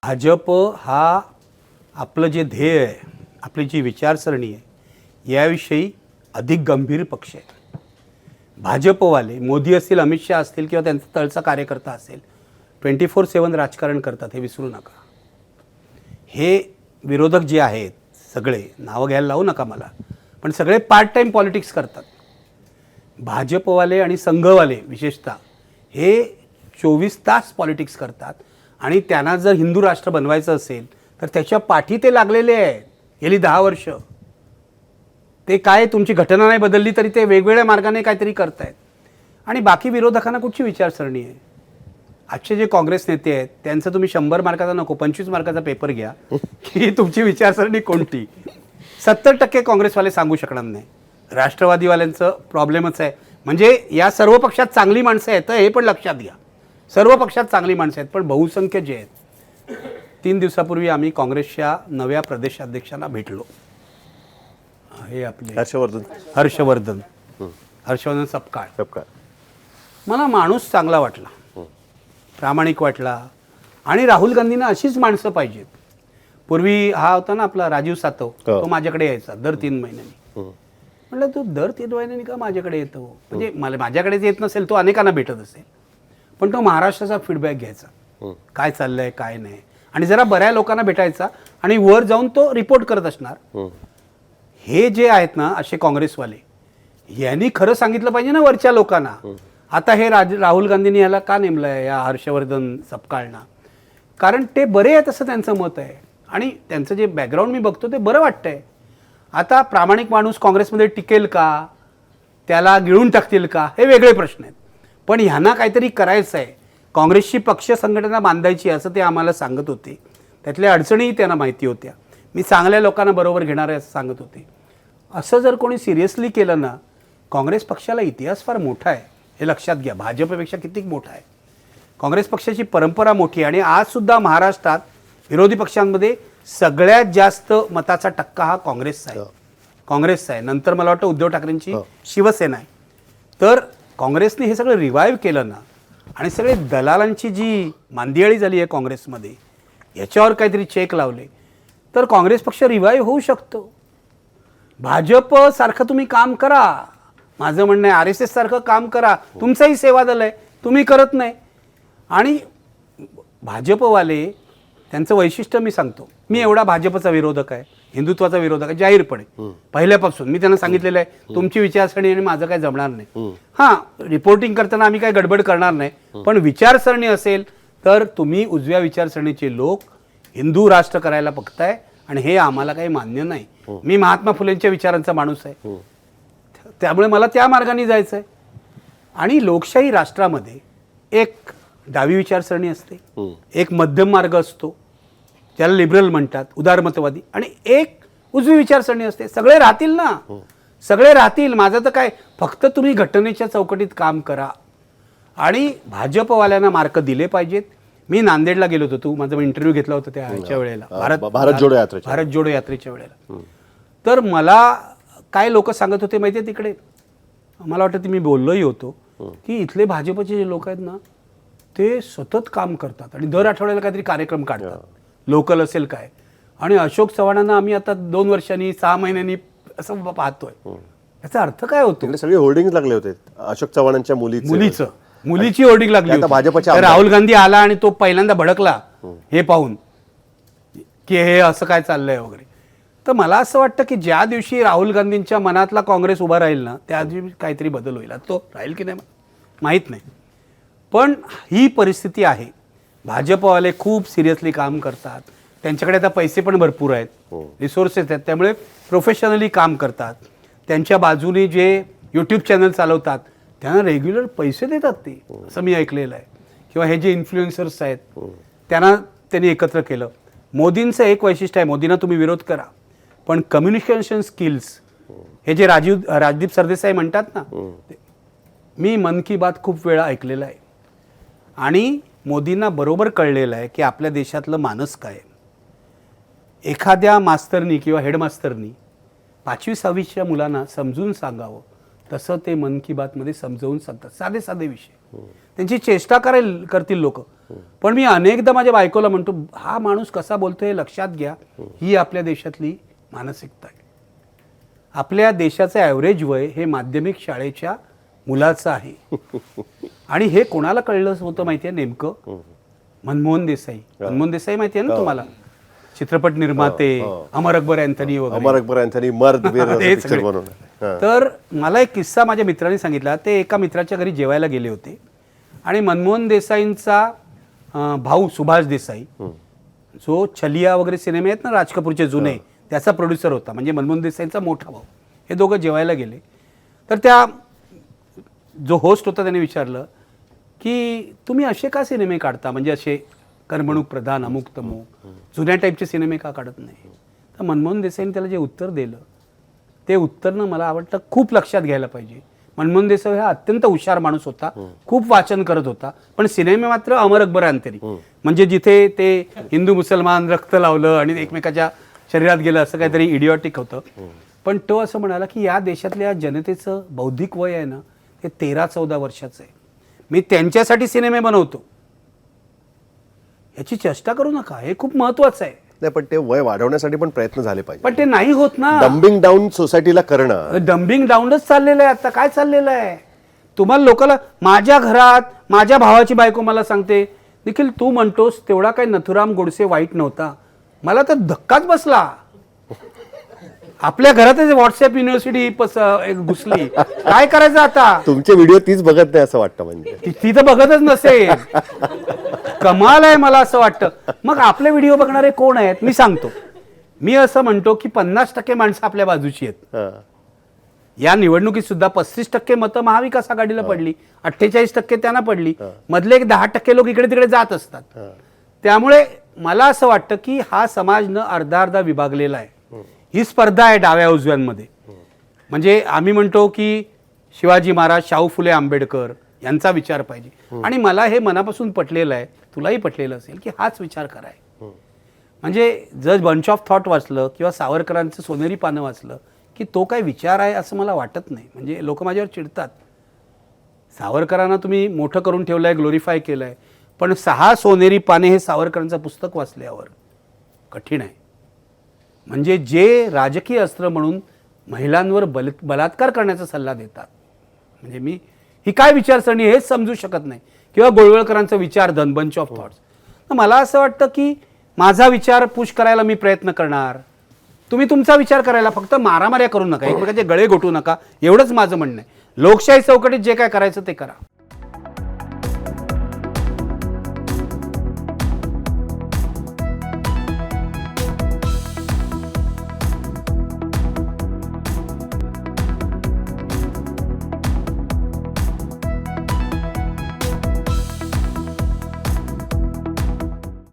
भाजप हा आपलं जे ध्येय आहे, आपली जी विचारसरणी आहे, याविषयी अधिक गंभीर पक्ष आहे. भाजपवाले मोदी असतील, अमित शहा असतील किंवा त्यांचा तळचा कार्यकर्ता असेल, 24/7 राजकारण करतात, हे विसरू नका. हे विरोधक जे आहेत सगळे, नावं घ्यायला लावू नका मला, पण सगळे पार्ट टाईम पॉलिटिक्स करतात. भाजपवाले आणि संघवाले विशेषतः हे 24 तास पॉलिटिक्स करतात आणि त्यांना जर हिंदू राष्ट्र बनवायचं असेल तर त्याच्या पाठी ते लागलेले आहेत गेली 10 वर्ष. ते काय, तुमची घटना नाही बदलली तरी ते वेगवेगळ्या मार्गाने काहीतरी करतायत. आणि बाकी विरोधकांना कुठची विचारसरणी आहे? आजचे जे काँग्रेस नेते आहेत त्यांचं तुम्ही 100 मार्काचा नको 25 मार्काचा पेपर घ्या की तुमची विचारसरणी कोणती. 70% काँग्रेसवाले सांगू शकणार नाही. राष्ट्रवादीवाल्यांचं प्रॉब्लेमच आहे. म्हणजे या सर्व पक्षात चांगली माणसं आहेत, हे पण लक्षात घ्या. सर्व पक्षात चांगली माणसं आहेत, पण बहुसंख्य जे आहेत. 3 दिवसापूर्वी आम्ही काँग्रेसच्या नव्या प्रदेशाध्यक्षांना भेटलो. हे आपले हर्षवर्धन सपकाळ. मला माणूस चांगला वाटला, प्रामाणिक वाटला. आणि राहुल गांधींना अशीच माणसं पाहिजेत. पूर्वी हा होता ना आपला राजीव सातव, तो माझ्याकडे यायचा दर 3 महिन्यांनी. म्हटलं तू दर 3 महिन्यांनी का माझ्याकडे येतो? म्हणजे मला माझ्याकडेच येत नसेल, तो अनेकांना भेटत असेल, पण तो महाराष्ट्राचा फीडबॅक घ्यायचा, काय चाललंय काय नाही. आणि जरा बऱ्या लोकांना भेटायचा आणि वर जाऊन तो रिपोर्ट करत असणार. हे जे आहेत ना असे काँग्रेसवाले, यांनी खरं सांगितलं पाहिजे ना वरच्या लोकांना. आता हे राहुल गांधींनी याला का नेमलंय, या हर्षवर्धन सपकाळना? कारण ते बरे आहेत असं त्यांचं मत आहे आणि त्यांचं जे बॅकग्राऊंड मी बघतो ते बरं वाटतंय. आता प्रामाणिक माणूस काँग्रेसमध्ये टिकेल का, त्याला गिळून टाकतील का, हे वेगळे प्रश्न आहेत. पण ह्यांना काहीतरी करायचं आहे, काँग्रेसची पक्ष संघटना बांधायची असं ते आम्हाला सांगत होते. त्यातल्या अडचणीही त्यांना माहिती होत्या. मी चांगल्या लोकांना बरोबर घेणार आहे असं सांगत होते. असं जर कोणी सिरियसली केलं ना, काँग्रेस पक्षाला इतिहास फार मोठा आहे, हे लक्षात घ्या. भाजपपेक्षा किती मोठा आहे. काँग्रेस पक्षाची परंपरा मोठी आहे आणि आजसुद्धा महाराष्ट्रात विरोधी पक्षांमध्ये सगळ्यात जास्त मताचा टक्का हा काँग्रेसचा आहे. नंतर मला वाटतं उद्धव ठाकरेंची शिवसेना आहे. तर काँग्रेसने हे सगळं रिवाईव्ह केलं ना, आणि सगळे दलालांची जी मांदियाळी झाली आहे काँग्रेसमध्ये, याच्यावर काहीतरी चेक लावले तर काँग्रेस पक्ष रिवाईव्ह होऊ शकतो. भाजप सारखं तुम्ही काम करा, माझं म्हणणं आहे. RSS सारखं काम करा, तुमचंही सेवा दल आहे, तुम्ही करत नाही. आणि भाजपवाले, त्यांचं वैशिष्ट्य मी सांगतो. मी एवढा भाजपचा विरोधक आहे, हिंदुत्वाचा विरोधक आहे जाहीरपणे पहिल्यापासून. मी त्यांना सांगितलेलं आहे तुमची विचारसरणी आणि माझं काय जमणार नाही. हां, रिपोर्टिंग करताना आम्ही काय गडबड करणार नाही, पण विचारसरणी असेल तर तुम्ही उजव्या विचारसरणीचे लोक हिंदू राष्ट्र करायला बघताय आणि हे आम्हाला काही मान्य नाही. मी महात्मा फुलेंच्या विचारांचा माणूस आहे, त्यामुळे मला त्या मार्गाने जायचं आहे. आणि लोकशाही राष्ट्रामध्ये एक डावी विचारसरणी असते, एक मध्यम मार्ग असतो ज्याला लिबरल म्हणतात, उदारमतवादी, आणि एक उजवी विचारसरणी असते. सगळे राहतील ना, सगळे राहतील. माझं तर काय, फक्त तुम्ही घटनेच्या चौकटीत काम करा. आणि भाजपवाल्यांना मार्क दिले पाहिजेत. मी नांदेडला गेलो होतो, माझा इंटरव्ह्यू घेतला होता त्याच्या वेळेला, भारत जोडो यात्रेच्या वेळेला. तर मला काय लोक सांगत होते माहिती आहे तिकडे, मला वाटतं ते मी बोललोही होतो, की इथले भाजपचे जे लोक आहेत ना ते सतत काम करतात आणि दर आठवड्याला काहीतरी कार्यक्रम काढतात, लोकल असेल काय. आणि अशोक चव्हाणांना आम्ही आता 2 वर्षांनी 6 महिन्यांनी असं पाहतोय. याचा अर्थ काय होतो? सगळे होर्डिंग लागले होते अशोक चव्हाणांच्या मुलीची होर्डिंग लागली होती. राहुल गांधी आला आणि तो पहिल्यांदा भडकला हे पाहून की हे असं काय चाललंय वगैरे. तर मला असं वाटतं की ज्या दिवशी राहुल गांधींच्या मनातला काँग्रेस उभा राहील ना, त्या दिवशी काहीतरी बदल होईल. तो राहील की नाही माहीत नाही, पण ही परिस्थिती आहे. भाजपवाले खूप सिरियसली काम करतात, त्यांच्याकडे आता पैसे पण भरपूर आहेत, रिसोर्सेस आहेत, त्यामुळे प्रोफेशनली काम करतात. त्यांच्या बाजूने जे यूट्यूब चॅनल चालवतात त्यांना रेग्युलर पैसे देतात ते, असं मी ऐकलेलं आहे. किंवा हे जे इन्फ्लुएन्सर्स आहेत त्यांनी एकत्र केलं. मोदींचं एक वैशिष्ट्य आहे, मोदींना तुम्ही विरोध करा, पण कम्युनिकेशन स्किल्स, हे जे राजदीप सरदेसाई म्हणतात ना, मी मन की बात खूप वेळा ऐकलेलं आहे आणि मोदींना बरोबर कळलेलं आहे की आपल्या देशातलं मानस काय. एखाद्या मास्तरनी किंवा हेडमास्तरनी 5वी-6वीच्या मुलांना समजून सांगावं तसं ते मन की बातमध्ये समजावून सांगतात, साधे साधे विषय. त्यांची चेष्टा करतील लोक. पण मी अनेकदा माझ्या बायकोला म्हणतो, हा माणूस कसा बोलतोय लक्षात घ्या, ही आपल्या देशातली मानसिकता आहे. आपल्या देशाचं ॲव्हरेज वय हे माध्यमिक शाळेच्या मुलाचं आहे. आणि हे कोणाला कळलं होतं माहिती आहे नेमकं? मनमोहन देसाई. मनमोहन देसाई माहिती आहे ना तुम्हाला? चित्रपट निर्माते, अमर अकबर अँथनी वगैरे. अमर अकबर अँथनी मर्द वीर हे पिक्चर सगळे. बनवलं. तर मला एक किस्सा माझ्या मित्रांनी सांगितला. ते एका मित्राच्या घरी जेवायला गेले होते आणि मनमोहन देसाईंचा भाऊ सुभाष देसाई, जो छलिया वगैरे सिनेमे आहेत ना राज कपूरचे जुने, त्याचा प्रोड्युसर होता, म्हणजे मनमोहन देसाईंचा मोठा भाऊ. हे दोघं जेवायला गेले. तर त्या जो होस्ट होता त्याने विचारलं की तुम्ही असे का सिनेमे काढता, म्हणजे असे कर्मणूक प्रधान, अमुक तमुक, जुन्या टाईपचे सिनेमे का काढत नाही? तर मनमोहन देसाईंनी त्याला जे उत्तर दिलं ते उत्तरनं मला आवडतं, खूप लक्षात घ्यायला पाहिजे. मनमोहन देसाई हा अत्यंत हुशार माणूस होता, खूप वाचन करत होता, पण सिनेमे मात्र अमर अकबर अँथनी, म्हणजे जिथे ते हिंदू मुसलमान रक्त लावलं आणि एकमेकाच्या शरीरात गेलं असं काहीतरी इडिओटिक होतं. पण तो असं म्हणाला की या देशातल्या जनतेचं बौद्धिक वय आहे ना ते 13-14 वर्षाचं आहे. मी त्यांच्यासाठी सिनेमे बनवतो, याची चेष्टा करू नका, हे खूप महत्वाचं आहे. नाही, पण ते वय वाढवण्यासाठी पण प्रयत्न झाले पाहिजे. पण ते नाही होत ना. डम्बिंग डाऊन सोसायटीला करणं, डम्बिंग डाऊनच चाललेलं आहे आता. काय चाललेलं आहे तुम्हाला लोकांना? माझ्या घरात माझ्या भावाची बायको मला सांगते, निखिल तू म्हणतोस तेवढा काय नथुराम गोडसे वाईट नव्हता. मला तर धक्काच बसला. आपल्या घरातच व्हॉट्सअप युनिव्हर्सिटी घुसली, काय करायचं आता? तुमचे व्हिडिओ तीच बघत नाही असं वाटतं. म्हणजे ती तर बघतच नसेल. कमाल आहे मला असं वाटतं. मग आपले व्हिडिओ बघणारे कोण आहेत? मी सांगतो. मी असं म्हणतो की 50% माणसं आपल्या बाजूची आहेत. या निवडणुकीत सुद्धा 35% मतं महाविकास आघाडीला पडली, 48% त्यांना पडली. मधले एक 10% लोक इकडे तिकडे जात असतात. त्यामुळे मला असं वाटतं की हा समाज न अर्धा अर्धा विभागलेला आहे. ही स्पर्धा आहे डाव्या उजव्यांमध्ये. म्हणजे आम्ही म्हणतो की शिवाजी महाराज, शाहू फुले आंबेडकर यांचा विचार पाहिजे. आणि मला हे मनापासून पटलेलं आहे, तुलाही पटलेलं असेल की हाच विचार कराय. म्हणजे जर बंच ऑफ थॉट वाचलं किंवा सावरकरांचं सोनेरी पानं वाचलं की तो काय विचार आहे असं मला वाटत नाही. म्हणजे लोक माझ्यावर चिडतात. सावरकरांना तुम्ही मोठं करून ठेवलं आहे, ग्लोरिफाय केलं आहे, पण 6 सोनेरी पाने हे सावरकरांचं पुस्तक वाचल्यावर कठीण आहे. म्हणजे जे राजकीय अस्त्र म्हणून महिलांवर बलात्कार करण्याचा सल्ला देतात, म्हणजे मी ही काय विचारसरणी हेच समजू शकत नाही. किंवा गोळवळकरांचं विचारधन, बंच ऑफ थॉट्स. तर मला असं वाटतं की माझा विचार पुश करायला मी प्रयत्न करणार, तुम्ही तुमचा विचार करायला, फक्त मारामाऱ्या करू नका, एकमेकाचे गळे घोटू नका, एवढंच माझं म्हणणं आहे. लोकशाही चौकटीत जे काय करायचं ते करा.